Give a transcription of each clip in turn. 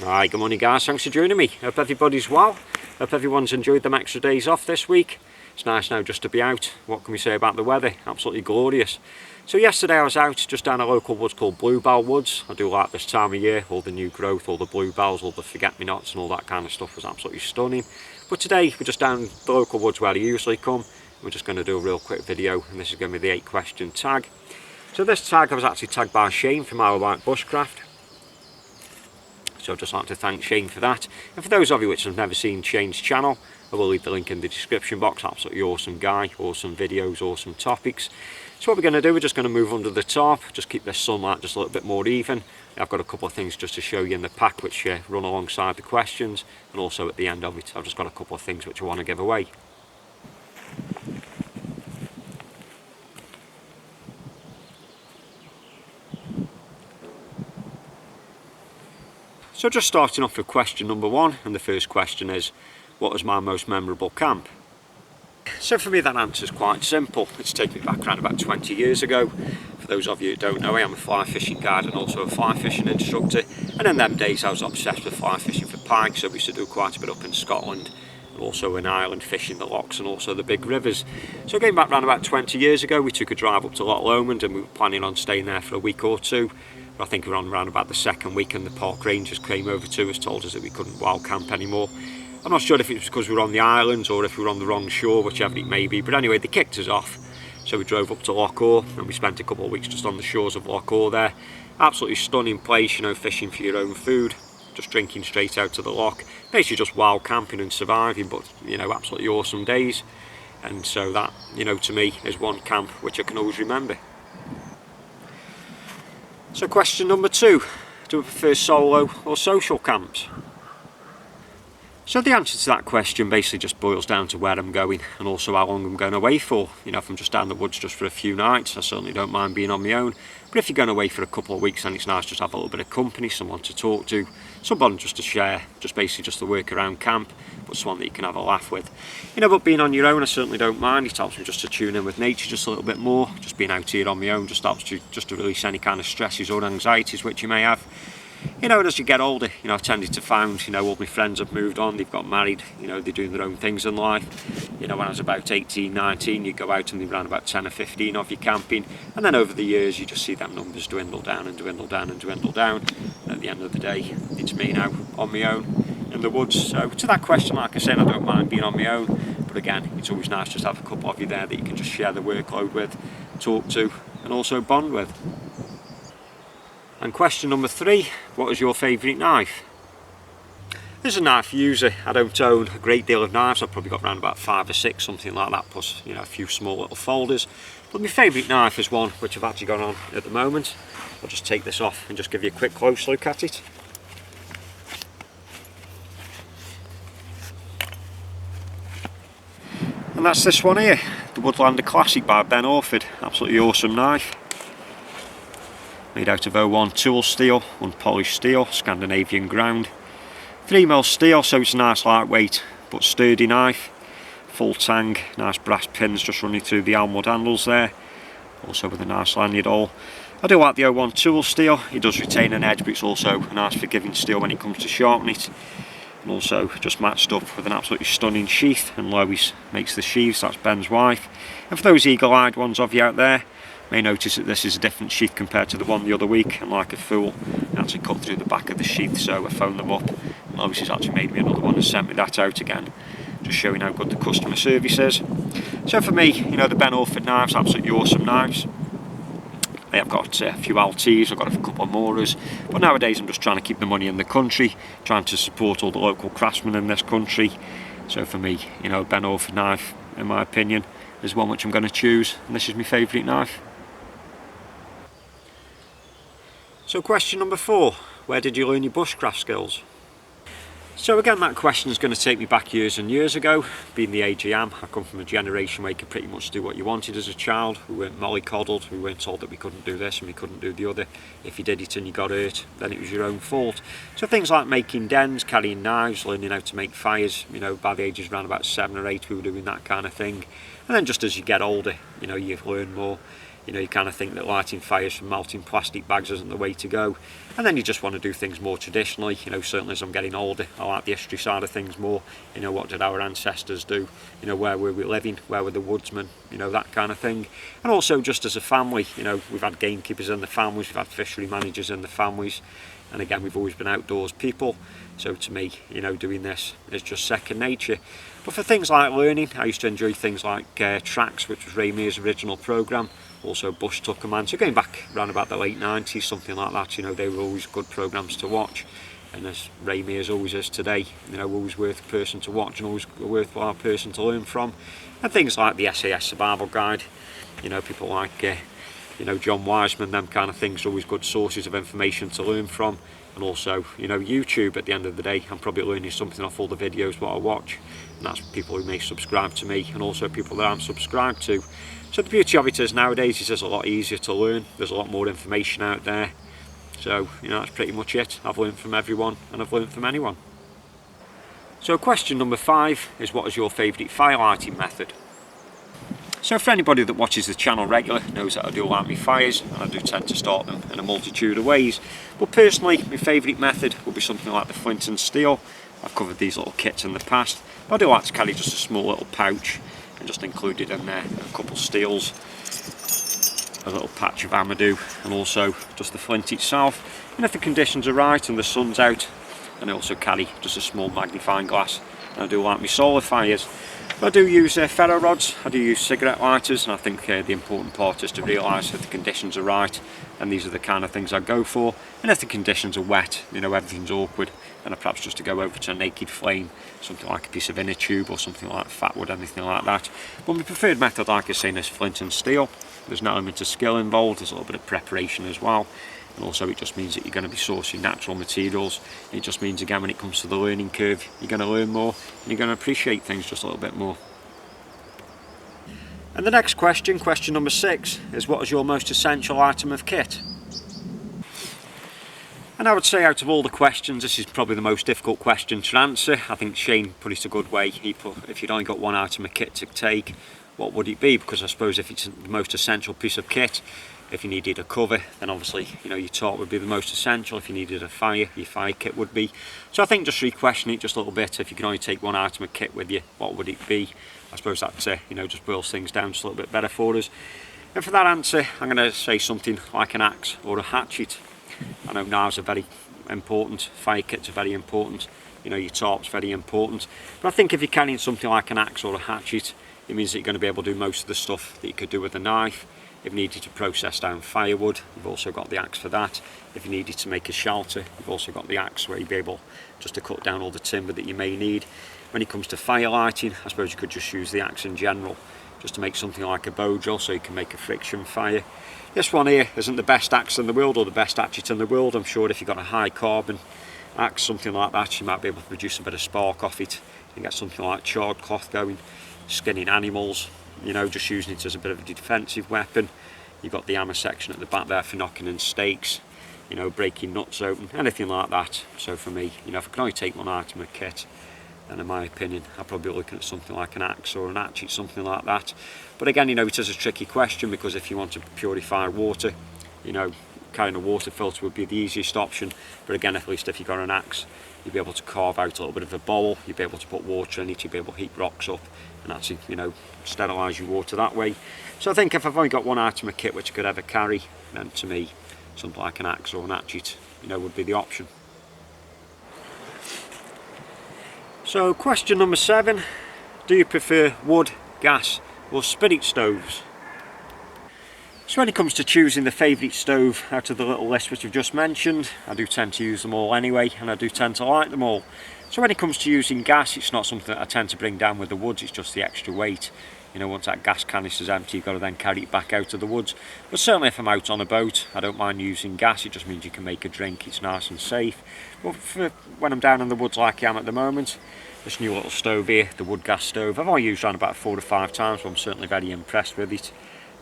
Hi, good morning guys, thanks for joining me. Hope everybody's well. Hope everyone's enjoyed them extra days off this week. It's nice now just to be out. What can we say about the weather? Absolutely glorious. So yesterday I was out just down a local woods called Bluebell Woods. I do like this time of year, all the new growth, all the bluebells, all the forget-me-nots and all that kind of stuff was absolutely stunning. But today we're just down the local woods where I usually come. We're just going to do a real quick video, and this is going to be the 8 question tag. So this tag I was actually tagged by Shane from Isle Of Wight Bushcraft. So I'd just like to thank Shane for that. And for those of you which have never seen Shane's channel, I will leave the link in the description box. Absolutely awesome guy, awesome videos, awesome topics. So what we're going to do, we're just going to move under the top, just keep this sunlight just a little bit more even. I've got a couple of things just to show you in the pack which run alongside the questions, and also at the end of it I've just got a couple of things which I want to give away. So just starting off with question number 1, and the first question is, what was my most memorable camp? So for me that answer is quite simple. It's taken me back around about 20 years ago. For those of you who don't know, I am a fly fishing guide and also a fly fishing instructor, and in them days I was obsessed with fly fishing for pike, so we used to do quite a bit up in Scotland, and also in Ireland fishing the lochs and also the big rivers. So going back around about 20 years ago, we took a drive up to Loch Lomond and we were planning on staying there for a week or two. But I think we were on around about the second week and the park rangers came over to us, told us that we couldn't wild camp anymore. I'm not sure if it was because we were on the islands or if we were on the wrong shore, whichever it may be, but anyway they kicked us off. So we drove up to Loch Orr and we spent a couple of weeks just on the shores of Loch Orr there. Absolutely stunning place, you know, fishing for your own food, just drinking straight out of the loch, basically just wild camping and surviving, but you know, absolutely awesome days. And so that, you know, to me is one camp which I can always remember. So question number 2, do I prefer solo or social camps? So the answer to that question basically just boils down to where I'm going and also how long I'm going away for. You know, if I'm just down the woods just for a few nights, I certainly don't mind being on my own. But if you're going away for a couple of weeks, then it's nice just to have a little bit of company, someone to talk to, someone just to share, just basically just to work around camp, but someone that you can have a laugh with. You know, but being on your own, I certainly don't mind. It helps me just to tune in with nature just a little bit more. Just being out here on my own just helps you just to release any kind of stresses or anxieties which you may have. You know, and as you get older, you know, I've tended to find, you know, all my friends have moved on, they've got married, you know, they're doing their own things in life. You know, when I was about 18, 19, you go out and they ran about 10 or 15 of you camping, and then over the years you just see them numbers dwindle down and dwindle down and dwindle down. And at the end of the day, it's me now on my own in the woods. So to that question, like I said, I don't mind being on my own, but again, it's always nice just to have a couple of you there that you can just share the workload with, talk to, and also bond with. And question number 3, what is your favourite knife? As a knife user, I don't own a great deal of knives. I've probably got around about 5 or 6, something like that, plus, you know, a few small little folders. But my favourite knife is one which I've actually got on at the moment. I'll just take this off and just give you a quick close look at it. And that's this one here, the Woodlander Classic by Ben Orford. Absolutely awesome knife. Made out of 01 tool steel, unpolished steel, Scandinavian ground. 3mm steel, so it's a nice lightweight but sturdy knife. Full tang, nice brass pins just running through the almond handles there. Also with a nice lanyard hole. I do like the 01 tool steel, it does retain an edge, but it's also a nice forgiving steel when it comes to sharpening it. And also just matched up with an absolutely stunning sheath, and Lois makes the sheaths, that's Ben's wife. And for those eagle-eyed ones of you out there, may notice that this is a different sheath compared to the one the other week, and like a fool I actually cut through the back of the sheath, so I phoned them up and Lois has actually made me another one and sent me that out again, just showing how good the customer service is. So for me, you know, the Ben Orford knives, absolutely awesome knives. I've got a few LTs, I've got a couple of Moras, but nowadays I'm just trying to keep the money in the country, trying to support all the local craftsmen in this country. So for me, you know, Ben Orford knife, in my opinion, is one which I'm going to choose, and this is my favourite knife. So question number 4, where did you learn your bushcraft skills? So again, that question is going to take me back years and years ago. Being the age I am, I come from a generation where you could pretty much do what you wanted as a child. We weren't mollycoddled, we weren't told that we couldn't do this and we couldn't do the other. If you did it and you got hurt, then it was your own fault. So things like making dens, carrying knives, learning how to make fires, you know, by the ages around about 7 or 8 we were doing that kind of thing. And then just as you get older, you know, you learn more. You know, you kind of think that lighting fires from melting plastic bags isn't the way to go, and then you just want to do things more traditionally. You know, certainly as I'm getting older, I like the history side of things more. You know, what did our ancestors do? You know, where were we living? Where were the woodsmen? You know, that kind of thing. And also just as a family, you know, we've had gamekeepers in the families, we've had fishery managers in the families, and again, we've always been outdoors people. So to me, you know, doing this is just second nature. But for things like learning, I used to enjoy things like Tracks, which was Ray Mears' original programme, also Bush Tucker Man. So going back around about the late 90s, something like that, you know, they were always good programmes to watch. And as Ray Mears always is today, you know, always worth a person to watch and always a worthwhile person to learn from. And things like the SAS Survival Guide, you know, people like, you know, John Wiseman, them kind of things are always good sources of information to learn from. And also, you know, YouTube, at the end of the day, I'm probably learning something off all the videos what I watch, and that's people who may subscribe to me and also people that I'm subscribed to. So the beauty of it is nowadays it's just a lot easier to learn, there's a lot more information out there. So, you know, that's pretty much it. I've learned from everyone and I've learned from anyone. So question number 5 is, what is your favourite firelighting method? So for anybody that watches the channel regular knows that I do like my fires, and I do tend to start them in a multitude of ways. But personally, my favourite method would be something like the flint and steel. I've covered these little kits in the past, but I do like to carry just a small little pouch and just included in there a couple steels, a little patch of amadou, and also just the flint itself. And if the conditions are right and the sun's out, then I also carry just a small magnifying glass. And I do like my solar fires. I do use ferro rods, I do use cigarette lighters, and I think the important part is to realise that the conditions are right, and these are the kind of things I go for. And if the conditions are wet, you know, everything's awkward, then I perhaps just to go over to a naked flame, something like a piece of inner tube or something like fat wood, anything like that. But my preferred method, like I say, is flint and steel. There's an element of skill involved, there's a little bit of preparation as well. And also it just means that you're going to be sourcing natural materials. It just means, again, when it comes to the learning curve, you're going to learn more and you're going to appreciate things just a little bit more. And the next question, question number 6, is what is your most essential item of kit? And I would say out of all the questions, this is probably the most difficult question to answer. I think Shane put it a good way. He put, if you'd only got one item of kit to take, what would it be? Because I suppose if it's the most essential piece of kit, if you needed a cover, then obviously, you know, your torch would be the most essential. If you needed a fire, your fire kit would be. So I think just re-question it just a little bit. If you could only take one item of kit with you, what would it be? I suppose that, you know, just boils things down just a little bit better for us. And for that answer, I'm going to say something like an axe or a hatchet. I know knives are very important, fire kits are very important, you know, your torch's very important. But I think if you're carrying something like an axe or a hatchet, it means that you're going to be able to do most of the stuff that you could do with a knife. If you needed to process down firewood, you've also got the axe for that. If you needed to make a shelter, you've also got the axe where you'll be able just to cut down all the timber that you may need. When it comes to fire lighting, I suppose you could just use the axe in general, just to make something like a bow drill so you can make a friction fire. This one here isn't the best axe in the world or the best hatchet in the world. I'm sure if you've got a high carbon axe, something like that, you might be able to produce a bit of spark off it and get something like charred cloth going, skinning animals, you know, just using it as a bit of a defensive weapon. You've got the hammer section at the back there for knocking in steaks, you know, breaking nuts open, anything like that. So for me, you know, if I can only take one item of kit, then in my opinion, I'd probably be looking at something like an axe or an hatchet, something like that. But again, you know, it is a tricky question, because if you want to purify water, you know, carrying a water filter would be the easiest option. But again, at least if you've got an axe, you'll be able to carve out a little bit of a bowl, you'll be able to put water in it, you'll be able to heat rocks up and actually, you know, sterilise your water that way. So I think if I've only got one item of kit which I could ever carry, then to me, something like an axe or an hatchet, you know, would be the option. So question number 7, do you prefer wood, gas or spirit stoves? So when it comes to choosing the favourite stove out of the little list which I've just mentioned, I do tend to use them all anyway, and I do tend to like them all. So when it comes to using gas, it's not something that I tend to bring down with the woods, it's just the extra weight. You know, once that gas canister's empty, you've got to then carry it back out of the woods. But certainly if I'm out on a boat, I don't mind using gas. It just means you can make a drink, it's nice and safe. But for when I'm down in the woods like I am at the moment, this new little stove here, the wood gas stove, I've only used around about 4 or 5 times, but I'm certainly very impressed with it.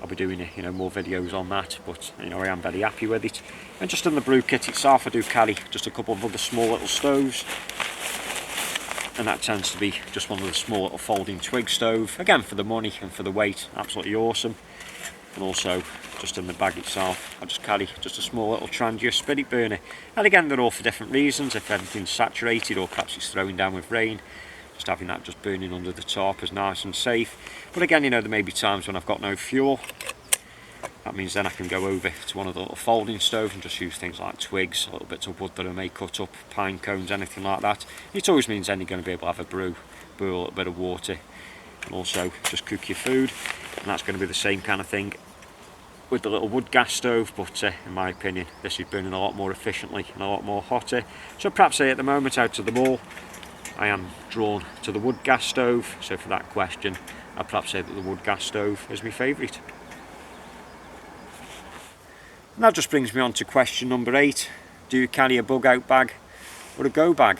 I'll be doing, you know, more videos on that, but you know, I am very happy with it. And just in the brew kit itself, I do carry just a couple of other small little stoves, and that tends to be just one of the small little folding twig stove. Again, for the money and for the weight, absolutely awesome. And also just in the bag itself I just carry just a small little Trangia spirit burner, and again they're all for different reasons. If anything's saturated or perhaps it's throwing down with rain, just having that just burning under the top is nice and safe. But again, you know, there may be times when I've got no fuel. That means then I can go over to one of the little folding stoves and just use things like twigs, little bits of wood that I may cut up, pine cones, anything like that. It always means then you're going to be able to have a brew, boil a little bit of water, and also just cook your food. And that's going to be the same kind of thing with the little wood gas stove, but in my opinion this is burning a lot more efficiently and a lot more hotter. So perhaps say at the moment out of them all I am drawn to the wood gas stove, so for that question I'd perhaps say that the wood gas stove is my favourite. And that just brings me on to question number 8. Do you carry a bug out bag or a go bag?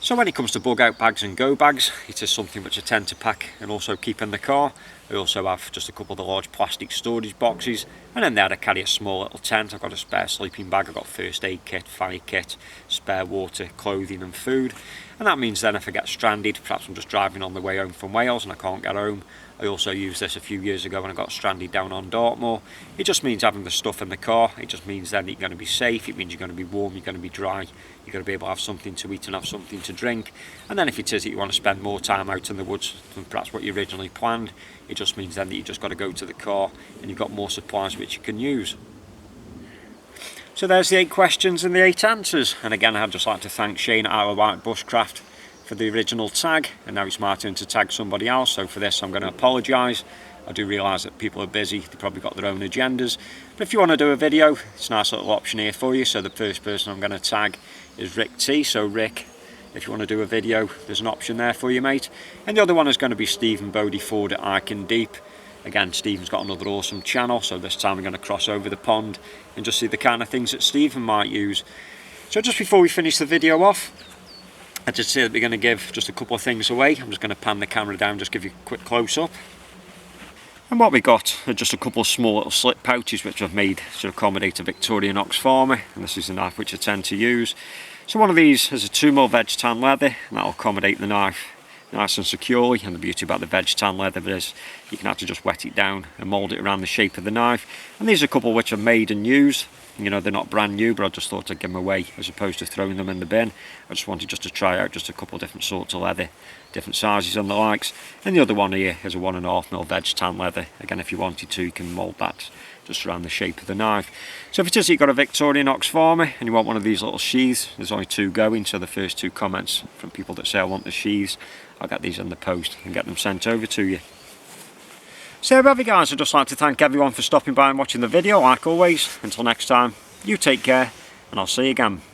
So when it comes to bug out bags and go bags, it is something which I tend to pack and also keep in the car. I also have just a couple of the large plastic storage boxes, and in there I carry a small little tent. I've got a spare sleeping bag, I've got first aid kit, fire kit, spare water, clothing and food. And that means then if I get stranded, perhaps I'm just driving on the way home from Wales and I can't get home. I also used this a few years ago when I got stranded down on Dartmoor. It just means having the stuff in the car. It just means then you're going to be safe. It means you're going to be warm, you're going to be dry, you're going to be able to have something to eat and have something to drink. And then if it is that you want to spend more time out in the woods than perhaps what you originally planned, it just means then that you've just got to go to the car and you've got more supplies which you can use. So there's the 8 questions and the 8 answers. And again, I'd just like to thank Shane at Isle of Wight Bushcraft for the original tag, and now it's my turn to tag somebody else. So for this I'm going to apologise. I do realise that people are busy, they've probably got their own agendas, but if you want to do a video, it's a nice little option here for you. So the first person I'm going to tag is Rick T. So Rick, if you want to do a video, there's an option there for you, mate. And the other one is going to be Stephen Bodie Ford at Iken Deep. Again, Stephen's got another awesome channel, so this time we're going to cross over the pond and just see the kind of things that Stephen might use. So just before we finish the video off, I did say that we're going to give just a couple of things away. I'm just going to pan the camera down, just give you a quick close-up. And what we got are just a couple of small little slip pouches which I've made to accommodate a Victorian ox farmer, and this is the knife which I tend to use. So one of these is a 2mm veg tan leather, and that'll accommodate the knife nice and securely. And the beauty about the veg tan leather is you can actually just wet it down and mould it around the shape of the knife. And these are a couple which I've made and used. You know, they're not brand new, but I just thought I'd give them away as opposed to throwing them in the bin. I just wanted just to try out just a couple of different sorts of leather, different sizes and the likes. And the other one here is a 1.5mm veg tan leather. Again, if you wanted to, you can mould that just around the shape of the knife. So if it is that you've got a Victorian ox farmer and you want one of these little sheaths, there's only 2 going, so the first 2 comments from people that say I want the sheaths, I'll get these in the post and get them sent over to you. So there we go, guys. I'd just like to thank everyone for stopping by and watching the video, like always. Until next time, you take care, and I'll see you again.